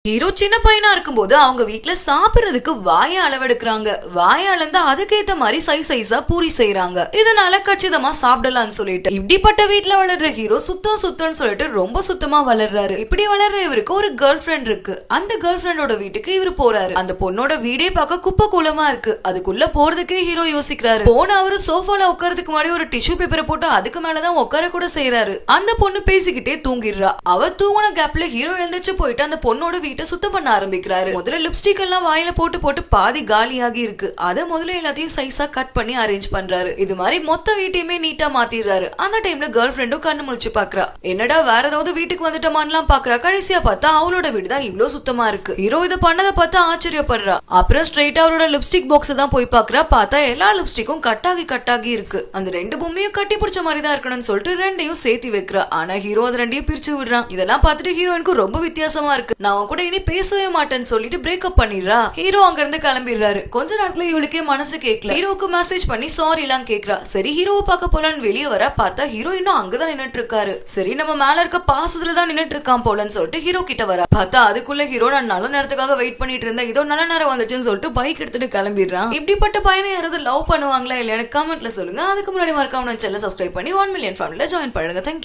Hero சின்ன பையனா இருக்கும்போது அவங்க வீட்டுல சாப்பிடுறதுக்கு வாய அளவெடுக்கிறாங்க. வாய அளந்தா அதுக்கேத்த மாதிரி சைஸா பூரி செய்யறாங்க. இதனால கச்சிதமா சாப்பிடலாம்னு சொல்லிட்டு இப்படிப்பட்ட வீட்டுல வளர்ற ஹீரோ சுத்தம்னு சொல்லிட்டு ரொம்ப சுத்தமா வளர்றாரு. இப்படி வளர்ற இவருக்கு ஒரு கேர்ள் ஃபிரெண்ட் இருக்கு. அந்த கேர்ள் ஃபிரெண்டோட வீட்டுக்கு இவர் போறாரு. அந்த பொண்ணோட வீடே பார்க்க குப்பை கூலமா இருக்கு. அதுக்குள்ள போறதுக்கே ஹீரோ யோசிக்கிறாரு. போன அவரு சோஃபால உட்காரதுக்கு முன்னாடி ஒரு டிஷ்யூ பேப்பரை போட்டு அதுக்கு மேலதான் உட்கார கூட செய்யறாரு. அந்த பொண்ணு பேசிக்கிட்டே தூங்கிடுறா. அவ தூங்கின கேப்ல ஹீரோ எழுந்திரிச்சு போயிட்டு அந்த பொண்ணோட வீட்டை சுத்தம் பண்ண ஆரம்பிக்கிறாரு. முதல்ல லிப்ஸ்டிக் எல்லாம் வாயில போட்டு பாதி காலியாகி இருக்கு. அத முதல்ல எல்லாத்தையும் சைஸா கட் பண்ணி அரேஞ்ச் பண்றாரு. இது மாதிரி மொத்த வீட்டையுமே நீட்டா மாத்திடுறாரு. அந்த டைம்ல கேர்ள் ஃபிரெண்டும் கண்ணு முழிச்சு பாக்குறா. என்னடா வேற ஏதாவது வீட்டுக்கு வந்துட்டோமான்லாம் பாக்குறா. கடைசியா பார்த்தா அவளோட வீடு தான் இவ்ளோ சுத்தமா இருக்கு. ஹீரோ இதை பண்ணதை பார்த்தா ஆச்சரியப்படுறா. அப்புறம் ஸ்ட்ரெயிட்டா அவளோட லிப்ஸ்டிக் பாக்ஸ் தான் போய் பாக்குறா. பார்த்தா எல்லா லிப்ஸ்டிக்கும் கட்டாகி இருக்கு. அந்த ரெண்டு பொம்மையும் கட்டி பிடிச்ச மாதிரி தான் இருக்கணும்னு சொல்லிட்டு ரெண்டையும் சேர்த்து வைக்கிறா. ஆனா ஹீரோ அது ரெண்டையும் பிரிச்சு விடுறான். இதெல்லாம் பார்த்துட்டு ஹீரோயினுக்கு ரொம்ப வித்தியாசமா இருக்கு. நான் கூட இனி பேசவே மாட்டேன்னு சொல்லிட்டு பிரேக்கப் பண்ணிடுறா. ஹீரோ அங்க இருந்து கிளம்பிடுறாரு. கொஞ்ச நேரத்துல இவளுக்கே மனசு கேட்கல. ஹீரோக்கு மெசேஜ் பண்ணி சாரி எல்லாம் கேக்குறா. சரி ஹீரோவை பார்க்க போலான்னு வெளியே வர பார்த்தா ஹீரோ இன்னும் அங்கதான் நின்னுட்டு இருக்காரு. சரி நம்ம மேல இருக்க பாசத்துலதான் நின்னுட்டு இருக்கான் போலன்னு சொல்லிட்டு ஹீரோ கிட்ட வர பார்த்தா அதுக்குள்ள ஹீரோ நான் நல்ல நேரத்துக்காக வெயிட் பண்ணிட்டு இருந்தேன், இதோ நல்ல நேரம் வந்துச்சுன்னு சொல்லிட்டு பைக் எடுத்துட்டு கிளம்பிடுறான். இப்படிப்பட்ட பையனை யாராவது லவ் பண்ணுவாங்களா இல்லையா கமெண்ட்ல சொல்லுங்க. அதுக்கு முன்னாடி மறக்காம சேனலை சப்ஸ்கிரைப் பண்ணி 1 மில்லியன் ஃபேமிலில ஜாயின் பண்ணுங்க. தேங்க்யூ.